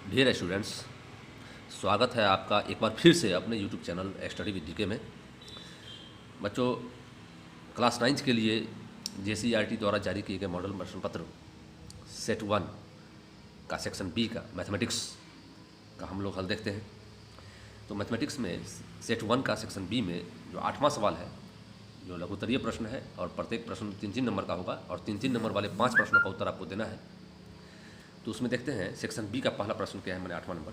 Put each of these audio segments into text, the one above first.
Dear students, स्वागत है आपका एक बार फिर से अपने YouTube channel study with GK में। बच्चों, क्लास 9 के लिए JCERT द्वारा जारी किए गए मॉडल प्रश्न पत्र सेट 1 का सेक्शन बी का मैथमेटिक्स का हम लोग हल देखते हैं। तो मैथमेटिक्स में सेट 1 का सेक्शन बी में जो 8वां सवाल है, जो लघुत्तरीय प्रश्न है और प्रत्येक प्रश्न 3-3 नंबर का होगा और 3-3 नंबर वाले 5 प्रश्नों का उत्तर आपको देना है। तो उसमें देखते हैं सेक्शन बी का पहला प्रश्न क्या है। मैंने 8वां नंबर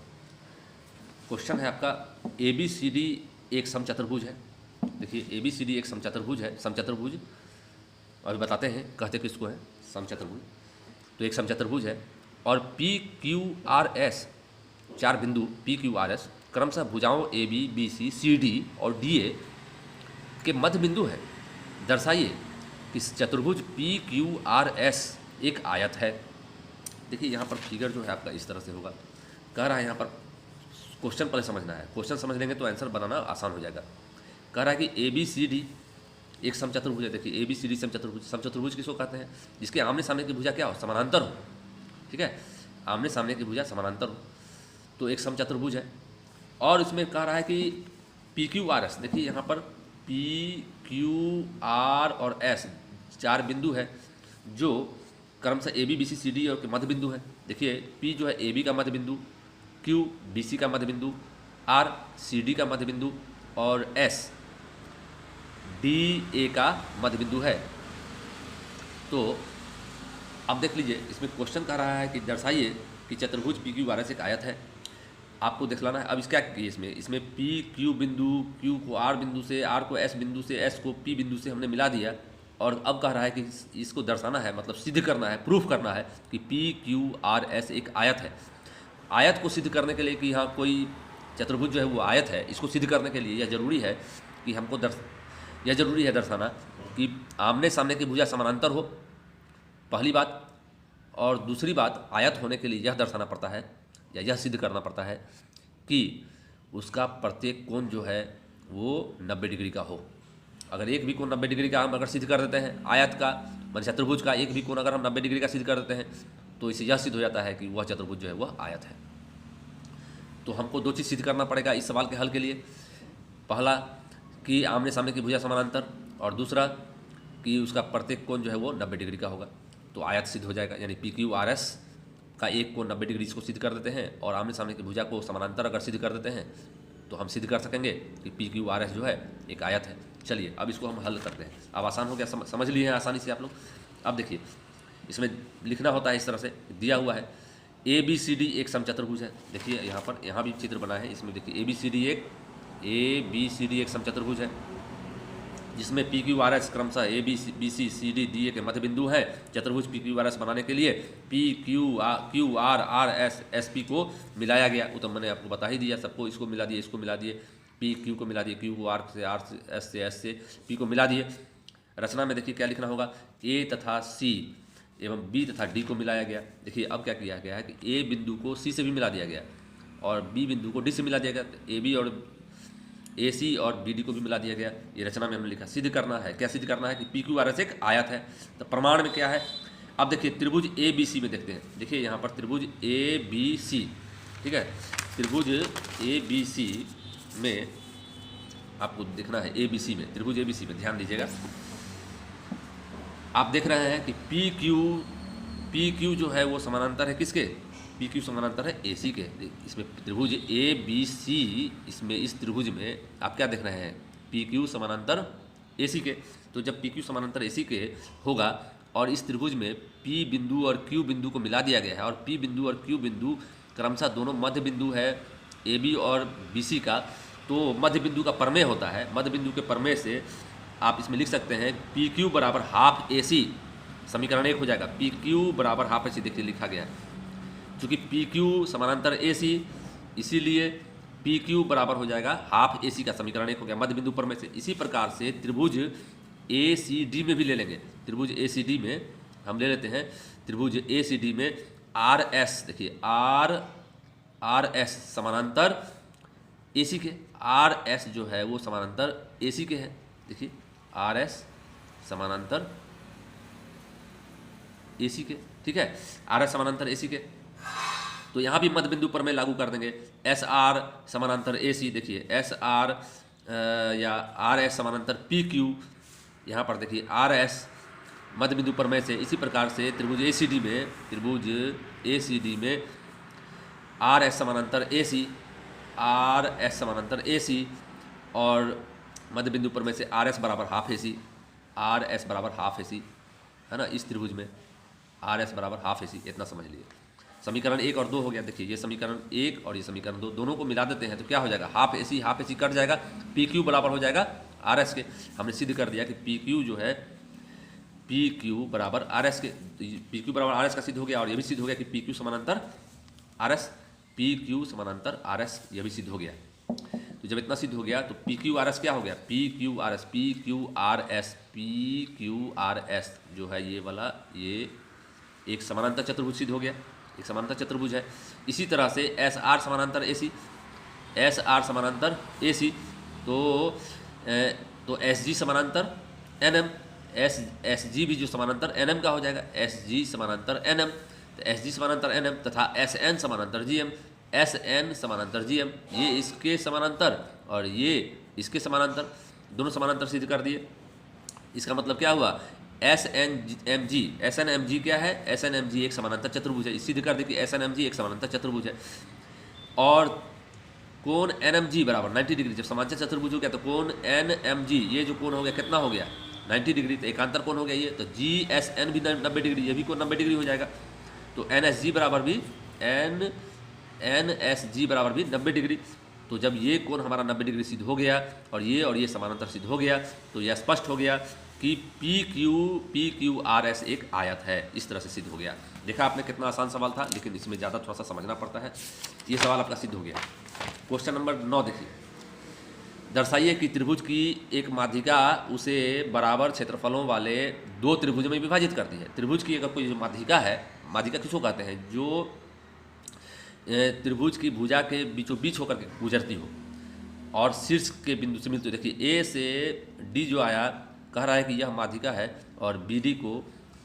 क्वेश्चन है आपका, ABCD एक समचतुर्भुज है। देखिए ABCD एक समचतुर्भुज है। समचतुर्भुज अभी बताते हैं, कहते किसको है समचतुर्भुज। तो एक समचतुर्भुज है और PQRS, 4 बिंदु PQRS क्रमशः भुजाओं AB, BC, CD और DA के मध्य बिंदु है। दर्शाइए कि चतुर्भुज PQRS एक आयत है। देखिए यहाँ पर फिगर जो है आपका इस तरह से होगा। कह रहा है यहाँ पर क्वेश्चन पहले समझना है, क्वेश्चन समझ लेंगे तो आंसर बनाना आसान हो जाएगा। कह रहा है कि ABCD एक समचतुर्भुज है। देखिए ABCD समचतुर्भुज, समचतुर्भुज किसको कहते हैं? जिसके आमने सामने की भुजा क्या हो, समानांतर हो। ठीक है, आमने सामने की भुजा समानांतर हो तो एक समचतुर्भुज है। और इसमें कह रहा है कि PQRS, देखिए यहाँ पर PQR और S 4 बिंदु है जो क्रमशः AB, BC, CD और के मध्य बिंदु है। देखिए P जो है AB का मध्य बिंदु, Q BC का मध्य बिंदु, R CD का मध्य बिंदु और S DA का मध्य बिंदु है। तो अब देख लीजिए, इसमें क्वेश्चन कह रहा है कि दर्शाइए कि चतुर्भुज PQRS एक आयत है। आपको दिखलाना है। अब इसका इसमें PQ बिंदु, Q को R बिंदु से, R को S बिंदु से, S को P बिंदु से हमने मिला दिया। और अब कह रहा है कि इसको दर्शाना है, मतलब सिद्ध करना है, प्रूफ करना है कि PQRS एक आयत है। आयत को सिद्ध करने के लिए कि हाँ कोई चतुर्भुज जो है वो आयत है, इसको सिद्ध करने के लिए यह जरूरी है कि हमको यह जरूरी है दर्शाना कि आमने सामने की भुजा समानांतर हो, पहली बात। और दूसरी बात, आयत होने के लिए यह दर्शाना पड़ता है या यह सिद्ध करना पड़ता है कि उसका प्रत्येक कोण जो है वो 90 डिग्री का हो। अगर एक भी कोण 90 डिग्री का हम अगर सिद्ध कर देते हैं, आयत का मान चतुर्भुज का एक भी कोण अगर हम 90 डिग्री का सिद्ध कर देते हैं, तो इससे यह सिद्ध हो जाता है कि वह चतुर्भुज जो है वह आयत है। तो हमको 2 चीज़ सिद्ध करना पड़ेगा इस सवाल के हल के लिए। पहला कि आमने सामने की भुजा समानांतर, और दूसरा कि उसका प्रत्येक कोण जो है वो 90 डिग्री का होगा। तो आयत सिद्ध हो जाएगा, यानी PQRS का एक कोण 90 डिग्री इसको सिद्ध कर देते हैं और आमने सामने की भुजा को समानांतर अगर सिद्ध कर देते हैं तो हम सिद्ध कर सकेंगे कि PQRS जो है एक आयत है। चलिए अब इसको हम हल करते हैं। अब आसान हो गया, समझ लिए हैं आसानी से आप लोग। अब देखिए इसमें लिखना होता है इस तरह से, दिया हुआ है ABCD एक समचतुर्भुज है। देखिए यहाँ पर, यहाँ भी चित्र बना है, इसमें देखिए ABCD एक समचतुर्भुज है जिसमें PQRS क्रमशः AB, BC, CD, DA के मध्य बिंदु है। चतुर्भुज PQRS बनाने के लिए PQR, RS, SP को मिलाया गया। वो तो मैंने आपको बता ही दिया सबको, इसको मिला दिए, इसको मिला दिए, PQ को मिला दिए, Q को R से, R से, S से, S से P को मिला दिए। रचना में देखिए क्या लिखना होगा, A तथा C एवं B तथा D को मिलाया गया। देखिए अब क्या किया गया है कि A बिंदु को C से भी मिला दिया गया और B बिंदु को D से मिला दिया गया। AB और AC और BD को भी मिला दिया गया। ये रचना में हमने लिखा। सिद्ध करना है, क्या सिद्ध करना है कि PQRS एक आयत है। तो प्रमाण में क्या है, अब देखिए त्रिभुज ABC में देखते हैं। देखिए यहाँ पर त्रिभुज ABC, ठीक है, त्रिभुज ABC में आपको देखना है, ABC में, त्रिभुज ABC में ध्यान दीजिएगा। आप देख रहे हैं कि PQ जो है वो समानांतर है किसके, PQ समानांतर है AC के। इसमें त्रिभुज ABC, इसमें इस त्रिभुज में आप क्या देख रहे हैं, PQ समानांतर AC के। तो जब PQ समानांतर AC के होगा और इस त्रिभुज में P बिंदु और Q बिंदु को मिला दिया गया है और P बिंदु और Q बिंदु क्रमशः दोनों मध्य बिंदु है AB और BC का, तो मध्य बिंदु का प्रमेय होता है। मध्य बिंदु के प्रमेय से आप इसमें लिख सकते हैं PQ बराबर हाफ AC, समीकरण 1 हो जाएगा। PQ बराबर हाफ AC, देखिए लिखा गया है, चूँकि PQ समानांतर AC, इसीलिए PQ बराबर हो जाएगा हाफ AC का, समीकरण 1 हो गया, मध्य बिंदु प्रमेय से। इसी प्रकार से त्रिभुज ACD में भी ले लेंगे। त्रिभुज ACD में हम ले लेते हैं, त्रिभुज ACD में RS, देखिए RS समानांतर AC के, RS जो है वो समानांतर AC के है। देखिए RS समानांतर AC के, ठीक है, RS समानांतर AC के। तो यहाँ भी मध्य बिंदु पर में लागू कर देंगे। एस आर समानांतर ए सी, देखिए एस आर या आर एस समानांतर पी क्यू, यहाँ पर देखिए आर एस मध्य बिंदु पर में से। इसी प्रकार से त्रिभुज ए सी डी में आर एस समानांतर ए सी, आर एस समानांतर ए सी, और मध्य बिंदु पर में से आर एस बराबर हाफ ए सी, आर एस बराबर हाफ ए सी, है ना। इस त्रिभुज में आर एस बराबर हाफ ए सी, इतना समझ लीजिए। समीकरण 1 और 2 हो गया। देखिए ये समीकरण 1 और ये समीकरण 2, दोनों को मिला देते हैं तो क्या हो जाएगा, हाफ ए सी कट जाएगा, पी क्यू बराबर हो जाएगा आर एस के। हमने सिद्ध कर दिया कि पी क्यू जो है पी क्यू बराबर आर एस के, पी क्यू बराबर आर एस का सिद्ध हो गया। और ये भी सिद्ध हो गया कि पी क्यू समानांतर आर एस, पी क्यू समानांतर आर एस, ये भी सिद्ध हो गया। तो जब इतना सिद्ध हो गया तो पी क्यू आर एस क्या हो गया, P Q R S, P Q R S, P Q R S जो है ये वाला, ये एक समानांतर चतुर्भुज सिद्ध हो गया, एक समानांतर चतुर्भुज है। इसी तरह से एस आर समानांतर ए सी, एस आर समानांतर ए सी, तो एस जी समानांतर एन एम, एस जी भी जो समानांतर एन एम का हो जाएगा, एस जी समानांतर एन एम, तो एस जी समानांतर एन एम तथा एस एन समानांतर जी एम, एस एन समानांतर जी एम, ये इसके समानांतर और ये इसके समानांतर, दोनों समानांतर सिद्ध कर दिए। इसका मतलब क्या हुआ, S N M G, S N M G क्या है, एस एन एम जी एक समानांतर चतुर्भुज है। सिद्ध कर दिए कि एस एन एम जी एक समानांतर चतुर्भुज है। और कोण एन एम जी बराबर 90 डिग्री, जब समांतर चतुर्भुज हो गया तो कोण एन एम जी, ये जो कोण हो गया कितना हो गया 90 डिग्री, तो एकांतर कोण हो गया ये। तो जी एस एन भी 90 डिग्री, ये भी कोण 90 डिग्री हो जाएगा। तो एन एस जी बराबर भी एन एस जी बराबर भी 90 डिग्री। तो जब ये कोण हमारा 90 डिग्री सिद्ध हो गया और ये समानांतर सिद्ध हो गया, तो यह स्पष्ट हो गया कि पी क्यू आर एस एक आयत है। इस तरह से सिद्ध हो गया। देखा आपने कितना आसान सवाल था, लेकिन इसमें ज़्यादा थोड़ा सा समझना पड़ता है। ये सवाल आपका सिद्ध हो गया। क्वेश्चन नंबर 9 देखिए, दर्शाइए कि त्रिभुज की एक माध्यिका उसे बराबर क्षेत्रफलों वाले दो त्रिभुज में विभाजित करती है। त्रिभुज की अगर कोई माध्यिका है, माध्यिका किसको कहते हैं, जो त्रिभुज की भुजा के बीचों बीच होकर के गुजरती हो और शीर्ष के बिंदु से मिलती हो। देखिए ए से डी जो आया, कह रहा है कि यह माध्यिका है और बी डी को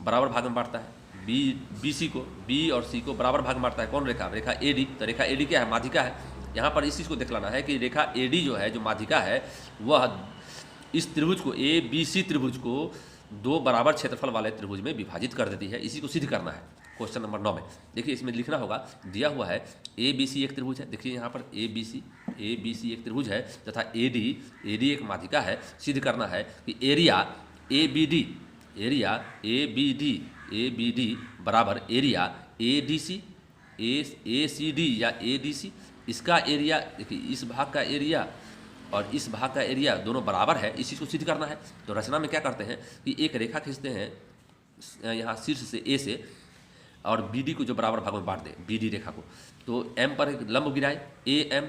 बराबर भाग में बांटता है, बी सी को, बी और सी को बराबर भाग में बांटता है। कौन रेखा, रेखा ए डी। तो रेखा ए डी क्या है, माध्यिका है। यहाँ पर इस चीज़ को दिखलाना है कि रेखा ए डी जो है, जो माध्यिका है, वह इस त्रिभुज को, ए बी सी त्रिभुज को दो बराबर क्षेत्रफल वाले त्रिभुज में विभाजित कर देती है। इसी को सिद्ध करना है क्वेश्चन नंबर 9 में। देखिए इसमें लिखना होगा, दिया हुआ है ए बी सी एक त्रिभुज है। देखिए यहाँ पर ए बी सी एक त्रिभुज है तथा ए डी एक माध्यिका है। सिद्ध करना है कि एरिया ए बी डी बराबर area A D C, A C D या ए डी सी। इसका एरिया, देखिए इस भाग का एरिया और इस भाग का एरिया दोनों बराबर है। इस चीज़ को सिद्ध करना है। तो रचना में क्या करते हैं कि एक रेखा खींचते हैं यहाँ शीर्ष से ए से, और बी डी को जो बराबर भाग में बांट दें, बी डी रेखा को। तो एम पर एक लंब गिराए ए एम।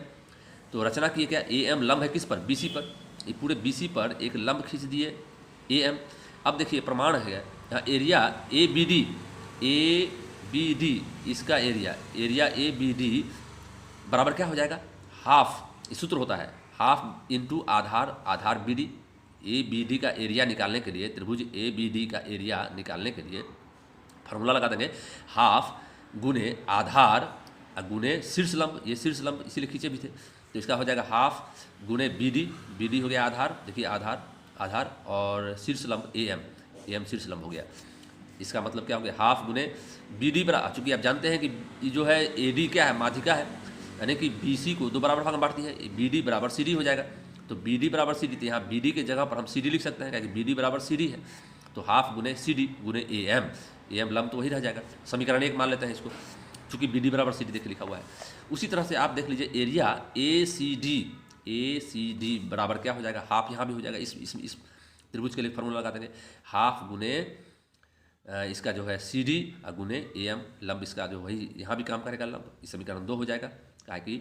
तो रचना की क्या, ए एम लंब है किस पर, बी सी पर। ये पूरे बी सी पर एक लंब खींच दिए ए एम। अब देखिए प्रमाण है यहाँ एरिया ए बी डी, इसका एरिया ए बी डी बराबर क्या हो जाएगा, हाफ। ये सूत्र होता है हाफ इंटू आधार B D. A B D का एरिया निकालने के लिए, त्रिभुज ए बी डी का एरिया निकालने के लिए फार्मूला लगा देंगे, हाफ गुने आधार गुने शीर्ष लंब। ये शीर्ष लंब इसीलिए खींचे भी थे। तो इसका हो जाएगा हाफ गुने बी डी हो गया आधार, देखिए आधार और शीर्ष लंब ए एम शीर्ष लंब हो गया। इसका मतलब क्या हो गया, हाफ गुने बी डी बराबर, चूँकि आप जानते हैं कि ये जो है ए डी क्या है, माध्यिका है, यानी कि बी सी को दो बराबर भाग में बांटती है। बी डी बराबर सी डी हो जाएगा। तो बी डी बराबर सी डी, तो यहाँ बी डी के जगह पर हम सी डी लिख सकते हैं, क्योंकि बी डी बराबर सी डी है। तो हाफ गुने सी डी गुने ए एम लंब तो वही रह जाएगा। समीकरण 1 मान लेते हैं इसको, चूँकि बी डी बराबर सी डी देख लिखा हुआ है। उसी तरह से आप देख लीजिए एरिया ए सी डी बराबर क्या हो जाएगा, हाफ यहाँ भी हो जाएगा। इस त्रिभुज के लिए फार्मूला लगा देंगे, हाफ गुने इसका जो है सी डी गुने ए एम लंब। इसका जो वही यहाँ भी काम करेगा लंब। इस समीकरण 2 हो जाएगा, ताकि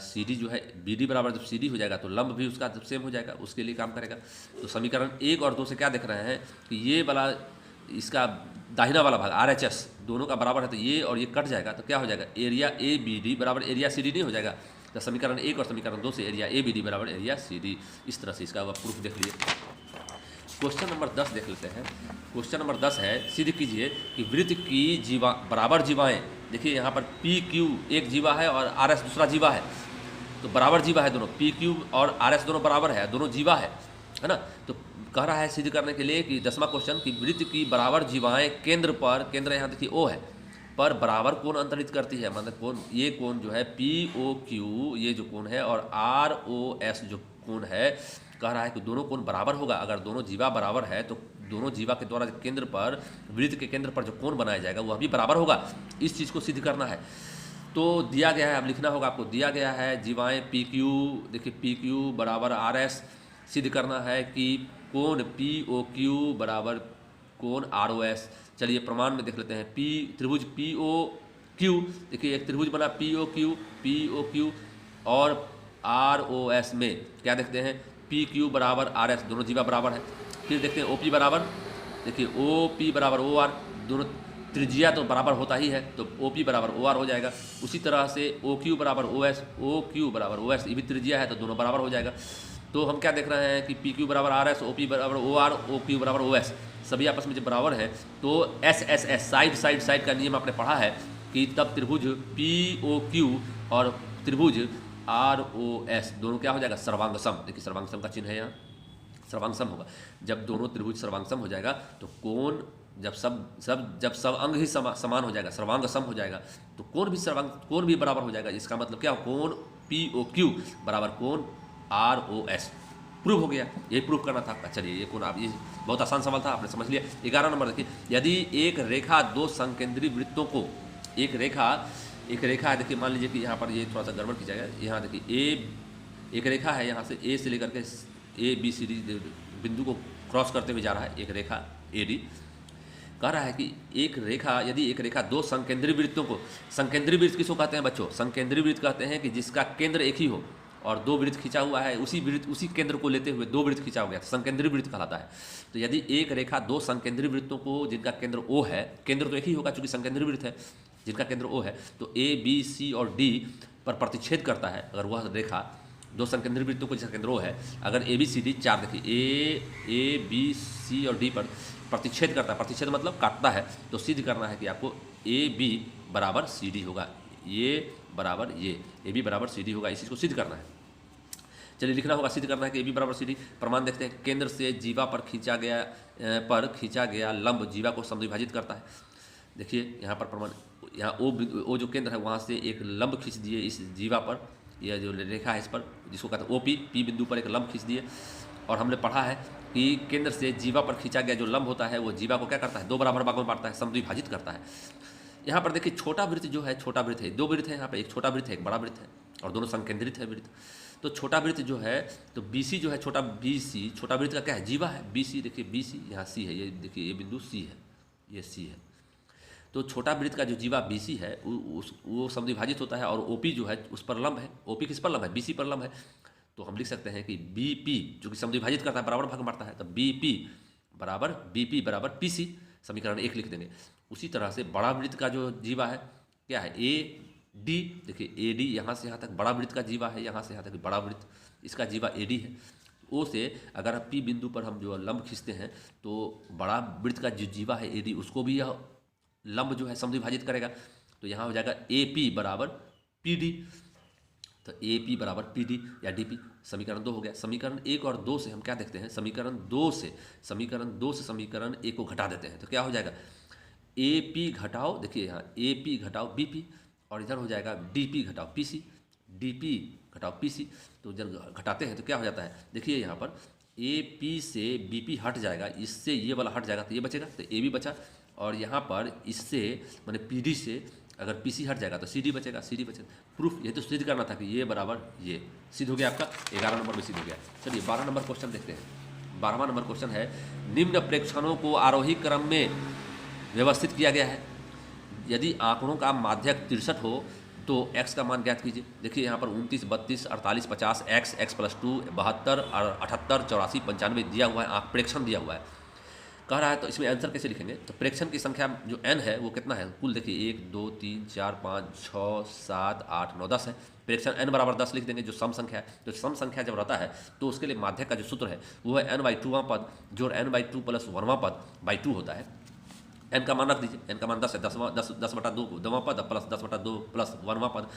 सी डी जो है बी डी बराबर जब सी डी हो जाएगा तो लंब भी उसका जब सेम हो जाएगा, उसके लिए काम करेगा। तो समीकरण 1 और 2 से क्या देख रहे हैं कि ये वाला, इसका दाहिना वाला भाग आर एच एस दोनों का बराबर है, तो ये और ये कट जाएगा। तो क्या हो जाएगा, एरिया ए बी डी बराबर एरिया सी डी नहीं हो जाएगा। तो समीकरण 1 और समीकरण 2 से एरिया ए बी डी बराबर एरिया सी डी। इस तरह से इसका प्रूफ देख लीजिए। क्वेश्चन नंबर 10 देख लेते हैं। क्वेश्चन नंबर 10 है, सिद्ध कीजिए कि वृत्त की जीवा बराबर जीवाएं, देखिए यहाँ पर पी क्यू एक जीवा है और आर एस दूसरा जीवा है, तो बराबर जीवा है दोनों, पी क्यू और आर एस दोनों बराबर है, दोनों जीवा है ना। तो कह रहा है सिद्ध करने के लिए कि 10वां क्वेश्चन कि वृत्त की बराबर जीवाएं केंद्र पर, केंद्र यहाँ देखिए ओ है, पर बराबर कोण अंतरित करती है, मतलब कोण, ये कोण जो है पी ओ क्यू ये जो कोण है और आर ओ एस जो कोण है, कह रहा है कि दोनों कोण बराबर होगा। अगर दोनों जीवा बराबर है तो दोनों जीवा के द्वारा केंद्र पर, वृत्त के केंद्र पर जो कोण बनाया जाएगा वह भी बराबर होगा। इस चीज़ को सिद्ध करना है। तो दिया गया है, अब लिखना होगा आपको, दिया गया है जीवाएं पी क्यू, देखिए पी क्यू बराबर आर एस, सिद्ध करना है कि कोण पी ओ क्यू बराबर कोण आर ओ एस। चलिए प्रमाण में देख लेते हैं। पी त्रिभुज पी ओ क्यू, देखिए एक त्रिभुज बना पी ओ क्यू और आर ओ एस में क्या देखते हैं, पी क्यू बराबर आर एस, दोनों जीवा बराबर है। फिर देखते हैं ओ पी बराबर, देखिए ओ पी बराबर ओ आर, दोनों त्रिज्या तो बराबर होता ही है, तो ओ पी बराबर ओ आर हो जाएगा। उसी तरह से ओ क्यू बराबर ओ क्यू बराबर ओ एस, ये भी त्रिज्या है तो दोनों बराबर हो जाएगा। तो हम क्या देख रहे हैं कि पी क्यू बराबर आर एस, ओ पी बराबर ओ आर, ओ क्यू बराबर ओ एस, सभी आपस में जब बराबर है तो एस एस एस साइड का नियम आपने पढ़ा है कि तब त्रिभुज पी ओ क्यू और त्रिभुज आर ओ एस दोनों क्या हो जाएगा, सर्वांगसम। देखिए सर्वांगसम का चिन्ह है यहाँ, सर्वांगसम होगा। जब दोनों त्रिभुज सर्वांगसम हो जाएगा तो कोण जब सब अंग ही समान हो जाएगा, सर्वांगसम हो जाएगा, तो कोण भी बराबर हो जाएगा। इसका मतलब क्या, कोण पी ओ क्यू बराबर कोण आर ओ एस। प्रूव हो गया, यही प्रूव करना था आपका। चलिए ये कोण, आप ये बहुत आसान सवाल था, आपने समझ लिया। 11 नंबर देखिए, यदि एक रेखा दो संकेंद्री वृत्तों को, एक रेखा है, देखिए मान लीजिए कि यहाँ पर ये थोड़ा सा गड़बड़ की जाएगा, यहाँ देखिए एक रेखा है, यहाँ से ए से लेकर के ए बी सी डी बिंदु को क्रॉस करते हुए जा रहा है, एक रेखा ए डी। कह रहा है कि यदि एक रेखा दो संकेंद्री वृत्तों को, संकेंद्री वृत्त किसको कहते हैं बच्चों, संकेंद्री वृत्त कहते हैं कि जिसका केंद्र एक ही हो और दो वृत्त खींचा हुआ है, उसी केंद्र को लेते हुए दो वृत्त खींचा हो गया, संकेंद्री वृत्त कहलाता है। तो यदि एक रेखा दो संकेंद्री वृत्तों को, जिनका केंद्र ओ है, केंद्र तो एक ही होगा चूंकि संकेंद्री वृत्त है, जिनका केंद्र ओ है, तो ए बी सी और डी पर प्रतिच्छेद करता है। अगर वह रेखा दो संकेंद्री वृत्तों को, जिसका केंद्र ओ है, अगर ए बी सी डी चार, देखिए ए बी सी और डी पर प्रतिच्छेद करता है, प्रतिच्छेद मतलब काटता है, तो सिद्ध करना है कि आपको ए बी बराबर सी डी होगा, ये बराबर ये, ए बी बराबर सी डी होगा, इस चीज़ को सिद्ध करना है। चलिए लिखना होगा, सिद्ध करना है कि ए बी बराबर सी डी। प्रमाण देखते हैं, केंद्र से जीवा पर खींचा गया लंब जीवा को समद्विभाजित करता है। देखिए यहाँ पर प्रमाण, यहाँ ओ जो केंद्र है वहाँ से एक लंब खींच दिए इस जीवा पर, यह जो रेखा है इस पर, जिसको कहते हैं ओ पी बिंदु पर एक लंब खींच दिए। और हमने पढ़ा है कि केंद्र से जीवा पर खींचा गया जो लंब होता है वो जीवा को क्या करता है, दो बराबर भागों में बांटता है, समद्विभाजित करता है। यहाँ पर देखिए छोटा वृत्त जो है, छोटा वृत्त है, दो वृत्त है यहाँ पे, एक छोटा वृत्त है एक बड़ा वृत्त है और दोनों संकेंद्रित है वृत्त। तो छोटा वृत्त जो है, तो BC जो है, छोटा BC, छोटा वृत्त का क्या है, जीवा है। BC देखिए, BC यहाँ C है, ये देखिए ये बिंदु C है, ये C है। तो छोटा वृत्त का जो जीवा BC है वो समद्विभाजित होता है और OP जो है उस पर लंब है। OP किस पर लंब है, BC पर लंब है। तो हम लिख सकते हैं कि BP जो कि समद्विभाजित करता है, बराबर भाग बांटता है, तो BP बराबर PC, समीकरण 1 लिख देंगे। उसी तरह से बड़ा वृत्त का जो जीवा है क्या है, AD, देखिए AD यहाँ से यहाँ तक बड़ा वृत्त का जीवा है, यहाँ से यहाँ तक बड़ा वृत्त, इसका जीवा AD है। O से अगर P बिंदु पर हम जो लंब खींचते हैं तो बड़ा वृत्त का जो जीवा है AD, उसको भी यह लंब जो है समद्विभाजित करेगा। तो यहाँ हो जाएगा AP बराबर PD, तो AP बराबर PD या DP। समीकरण 2 हो गया। समीकरण 1 और 2 से हम क्या देखते हैं, समीकरण 2 से समीकरण 1 को घटा देते हैं तो क्या हो जाएगा, AP घटाओ, देखिए यहाँ AP घटाओ BP और इधर हो जाएगा DP घटाओ PC, DP घटाओ PC। तो जब घटाते हैं तो क्या हो जाता है, देखिए यहाँ पर AP से BP हट जाएगा, इससे ये वाला हट जाएगा तो ये बचेगा, तो AB बचा। और यहाँ पर इससे मैंने PD से अगर PC हट जाएगा तो CD बचेगा, CD बचेगा। प्रूफ ये तो सिद्ध करना था कि ये बराबर ये, सिद्ध हो गया आपका। 11 नंबर में सिद्ध हो गया। चलिए 12 नंबर क्वेश्चन देखते हैं। 12वां नंबर क्वेश्चन है, निम्न प्रेक्षणों को आरोही क्रम में व्यवस्थित किया गया है। यदि आंकड़ों का माध्यक 63 हो तो x का मान ज्ञात कीजिए। देखिए यहाँ पर 29, 32, 48, 50, x+2, 72, 78, 84, 95 दिया हुआ है, प्रेक्षण दिया हुआ है। कह रहा है तो इसमें आंसर कैसे लिखेंगे, तो प्रेक्षण की संख्या जो n है वो कितना है, कुल देखिए 1 2 3 4 5 6 7 8 9 10 है। प्रेक्षण n बराबर 10 लिख देंगे जो सम संख्या है। तो सम संख्या जब रहता है तो उसके लिए माध्यक का जो सूत्र है वो है n/2वां पद जोड़ n/2 प्लस 1वां पद बाई 2 होता है। n का मान रख दीजिए, n का मान 10 है, 10/2 2वां पद प्लस 10/2 प्लस 1वां पद,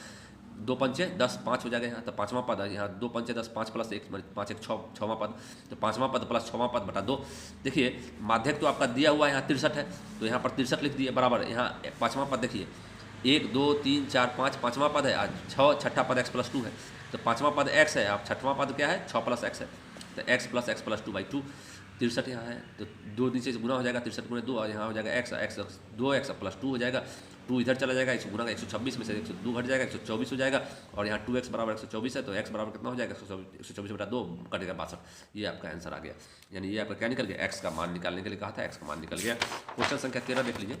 2 पंचे 10 5 हो जाएगा यहाँ, तो 5वां पद है यहाँ, 2 पंचे 10 5 प्लस 1 5 1 6 6वां पद, तो 5वां पद प्लस 6वां पद बटा 2। देखिए माध्यक तो आपका दिया हुआ है यहाँ 63 है, तो यहाँ पर 63 लिख दिए बराबर, यहाँ 5वां पद देखिए 1 2 3 4 5 5वां पद है, आज 6 छठा पद x + 2 है, तो 5वां पद x है, अब 6वां पद क्या है 6 + x है, तो x + x + 2/2। 63 यहाँ है तो 2 नीचे से गुना हो जाएगा, 63 × 2 और यहाँ हो जाएगा x 2x + 2 हो जाएगा, 2 इधर चला जाएगा, 100 गुना 126 में से 102 घट जाएगा, 124 हो जाएगा, और यहाँ 2x बराबर 124 है, तो x बराबर कितना हो जाएगा 124/2 कटेगा 62। ये आपका आंसर आ गया, यानी ये आपका क्या निकल गया, x का मान निकालने के लिए कहा था, x का मान निकल गया। क्वेश्चन संख्या 13 देख लीजिए।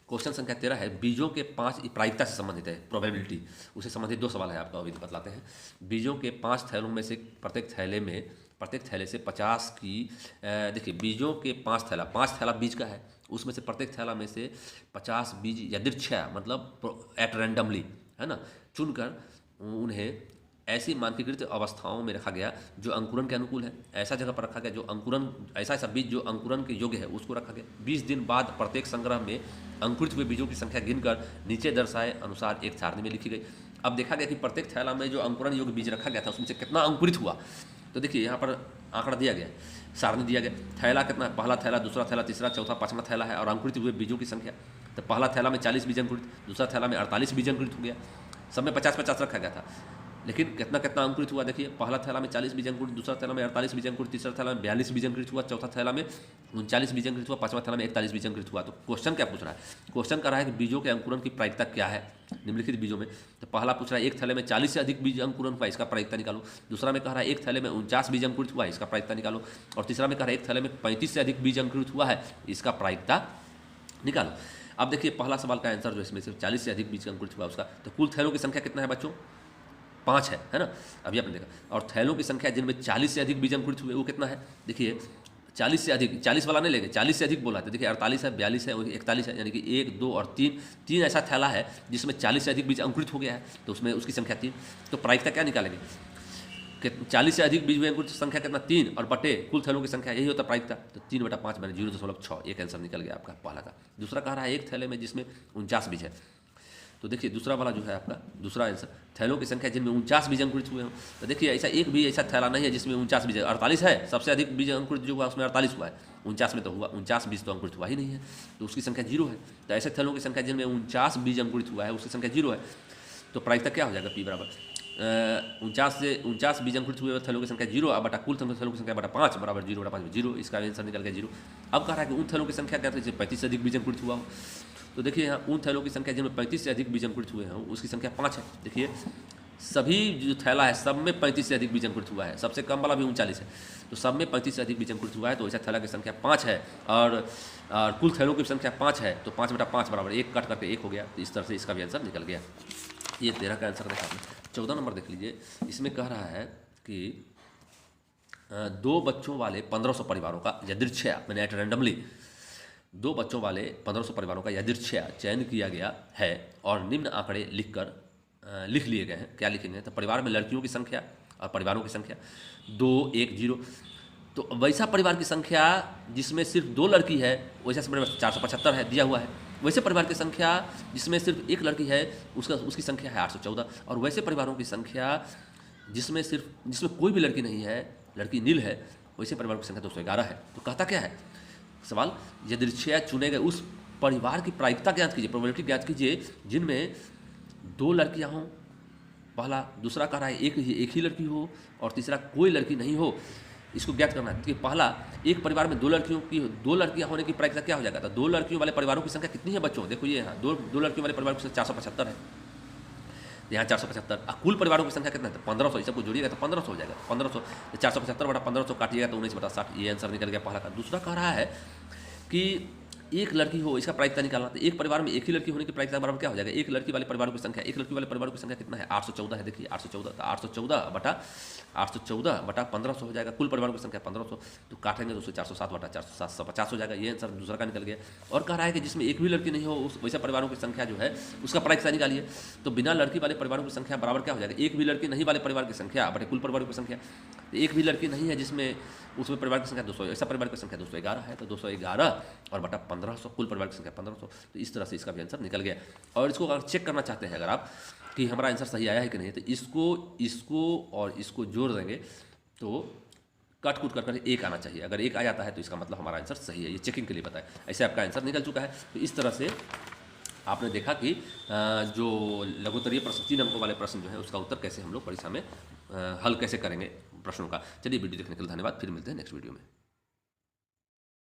क्वेश्चन संख्या 13 है, बीजों के 5 प्रायिकता से संबंधित है, प्रोबेबिलिटी, उससे संबंधित 2 सवाल है आपका, अभी बतलाते हैं। बीजों के 5 थैलों में से प्रत्येक थैले से 50 की, देखिए बीजों के 5 थैला बीज का है, उसमें से प्रत्येक थैला में से 50 बीज यदृच्छया मतलब एट रैंडमली है ना, चुनकर उन्हें ऐसी मानकीकृत अवस्थाओं में रखा गया जो अंकुरन के अनुकूल है, ऐसा जगह पर रखा गया जो अंकुरन, ऐसा बीज जो अंकुरन के योग्य है उसको रखा गया। 20 दिन बाद प्रत्येक संग्रह में अंकुरित हुए बीजों की संख्या गिनकर नीचे दर्शाए अनुसार एक सारणी में लिखी गई। अब देखा गया कि प्रत्येक थैला में जो अंकुरन योग्य बीज रखा गया था उसमें से कितना अंकुरित हुआ, तो देखिए यहाँ पर आंकड़ा दिया गया, सारणी दिया गया, थैला कितना, पहला थैला, दूसरा थैला, तीसरा, चौथा, 5वां थैला है, और अंकुरित हुए बीजों की संख्या, तो पहला थैला में 40 बीज अंकुरित, दूसरा थैला में 48 बीज अंकुरित हो गया, सब में 50-50 रखा गया था, लेकिन कितना कितना अंकुरित हुआ देखिए, पहला थैला में 40 बीज अंकुरित, दूसरा थैला में 48 बीज अंकुरित, तीसरा थैला में 42 बीज अंकुरित हुआ, चौथा थैला में 39 बीज अंकुरित हुआ, 5वां थैला में 41 बीज अंकुरित हुआ। तो क्वेश्चन क्या पूछ रहा है, क्वेश्चन कर रहा है कि बीजों के अंकुरन की प्रायिकता क्या है निम्नलिखित बीजों में। तो पहला पूछ रहा है एक थैले में 40 से अधिक बीज अंकुरन हुआ, इसका प्रायिकता निकालो। दूसरा में कह रहा है एक थैले में 49 बीज अंकुरित हुआ, इसका प्रायिकता निकालो। और तीसरा में कह रहा है एक थैले में 35 से अधिक बीज अंकुरित हुआ है, इसका प्रायिकता निकालो। अब देखिए पहला सवाल का आंसर जो इसमें से 40 से अधिक बीज अंकुरित हुआ उसका, तो कुल थैलों की संख्या कितना है बच्चों, 5 है ना, अभी आपने देखा। और थैलों की संख्या जिनमें 40 से अधिक बीज अंकुरित हुए वो कितना है, देखिए 40 से अधिक, 40 वाला नहीं लेंगे, 40 से अधिक बोला है, तो देखिए 48 है, 42 है, 41 है, यानी कि 1 2 और 3 ऐसा थैला है जिसमें 40 से अधिक बीज अंकुरित हो गया है, तो उसमें उसकी संख्या 3। तो प्रायिकता क्या निकालेंगे, 40 से अधिक बीज हुए अंकुरित संख्या कितना 3, और बटे कुल थैलों की संख्या यही होता है प्रायिकता, तो 3/5 मैंने 0.6, एक आंसर निकल गया आपका पहला का। दूसरा कह रहा है एक थैले में जिसमें 49 बीज है, तो देखिए दूसरा वाला जो है आपका दूसरा आंसर, थैलों की संख्या जिनमें 49 बीज अंकुरित हुए हों, तो देखिए ऐसा एक भी ऐसा थैला नहीं है जिसमें 49 बीज, 48 है, सबसे अधिक बीज अंकुरित जो हुआ उसमें 48 हुआ है, 49 में तो हुआ 49 बीज तो अंकुरित हुआ ही नहीं है, तो उसकी संख्या 0 है। तो ऐसे थैलों की संख्या जिनमें 49 बीज अंकुरित हुआ है उसकी संख्या 0 है, तो प्रायिकता क्या हो जाएगा, P बराबर 49 बीज अंकुरित हुए थैलों की संख्या 0 बटा कुल थैलों की संख्या बटा 5 बराबर 0/5 0, इसका आंसर निकल गया 0। अब कह रहा है कि उन थैलों की संख्या क्या है 35 से अधिक बीज अंकुरित हुआ हो, तो देखिए यहाँ उन थैलों की संख्या जिनमें 35 से अधिक बीज अंकुरित हुए हैं उसकी संख्या 5 है। देखिए सभी जो थैला है सब में 35 से अधिक बीज अंकुरित हुआ है, सबसे कम वाला भी 39 है, तो सब में 35 से अधिक बीज अंकुरित हुआ है, तो ऐसा थैला की संख्या 5 है, और कुल थैलों की संख्या 5 है, तो 5/5 बराबर 1 कट करके 1 हो गया, तो इस तरह से इसका भी आंसर निकल गया। ये 13 का आंसर देखा आपने। 14 नंबर देख लीजिए, इसमें कह रहा है कि 2 बच्चों वाले 1500 परिवारों का यदृच्छया, मैंने एट रैंडमली 2 बच्चों वाले 1500 परिवारों का यदृच्छया चयन किया गया है, और निम्न आंकड़े लिख लिए गए हैं। क्या लिखेंगे, तो परिवार में लड़कियों की संख्या और परिवारों की संख्या 2 1 0, तो वैसा परिवार की संख्या जिसमें सिर्फ 2 लड़की है वैसा परिवार 475 है दिया हुआ है, वैसे परिवार की संख्या जिसमें सिर्फ 1 लड़की है उसकी संख्या है 814, और वैसे परिवारों की संख्या जिसमें कोई भी लड़की नहीं है, लड़की नील है, वैसे परिवारों की संख्या 211 है। तो कहता क्या है सवाल, यदृच्छया चुने गए उस परिवार की प्रायिकता ज्ञात कीजिए, प्रोबेबिलिटी ज्ञात कीजिए जिनमें 2 लड़कियां हों, पहला। दूसरा कह रहा है एक ही लड़की हो, और तीसरा कोई लड़की नहीं हो, इसको ज्ञात करना है। कि पहला, एक परिवार में 2 लड़कियां होने की प्रायिकता क्या हो जाएगा, तो 2 लड़कियों वाले परिवारों की संख्या कितनी है बच्चों, देखो ये यहाँ 2 लड़कियों वाले परिवारों की संख्या 475 है, यहाँ 475, कुल परिवारों की संख्या कितना है, तो 1500, इस सबको जोड़िएगा तो 1500 हो जाएगा, 1500 475/1500 काटिएगा तो 19/60, ये आंसर निकल गया पहला का। दूसरा कह रहा है कि एक लड़की हो, इसका प्रायिकता निकालना। तो एक परिवार में एक ही लड़की होने की प्रायिकता बराबर क्या हो जाएगा, एक लड़की वाले परिवारों की संख्या, एक लड़की वाले परिवारों की संख्या कितना है, 814 है। देखिए 814, तो 814 बटा 1500 हो जाएगा, कुल परिवारों की संख्या 1500। तो काटेंगे तो उससे 407 बटा 407 150 हो जाएगा। ये आंसर दूसरा का निकल गया। और कह रहा है कि जिसमें एक भी लड़की नहीं हो, उस वैसे परिवारों की संख्या जो है उसका प्रायिकता निकालिए। तो बिना लड़की वाले परिवारों की संख्या बराबर क्या हो जाएगा, एक भी लड़की नहीं वाले परिवार की संख्या बटे कुल परिवारों की संख्या। तो एक भी लड़की नहीं है जिसमें, उसमें परिवार की संख्या 200, ऐसा परिवार की संख्या 211 है, तो 211 और बटा 1500, कुल परिवार की संख्या 1500। तो इस तरह से इसका भी आंसर निकल गया। और इसको अगर चेक करना चाहते हैं अगर आप कि हमारा आंसर सही आया है कि नहीं, तो इसको और इसको जोड़ देंगे तो कट कुट कर एक आना चाहिए। अगर एक आ जाता है तो इसका मतलब हमारा आंसर सही है। ये चेकिंग के लिए बताया, ऐसे आपका आंसर निकल चुका है। तो इस तरह से आपने देखा कि जो लघुत्तरीय प्रश्न 3 अंकों वाले प्रश्न जो है उसका उत्तर कैसे हम लोग परीक्षा में हल कैसे करेंगे प्रश्नों का। चलिए वीडियो देखने के लिए धन्यवाद, फिर मिलते हैं नेक्स्ट वीडियो में।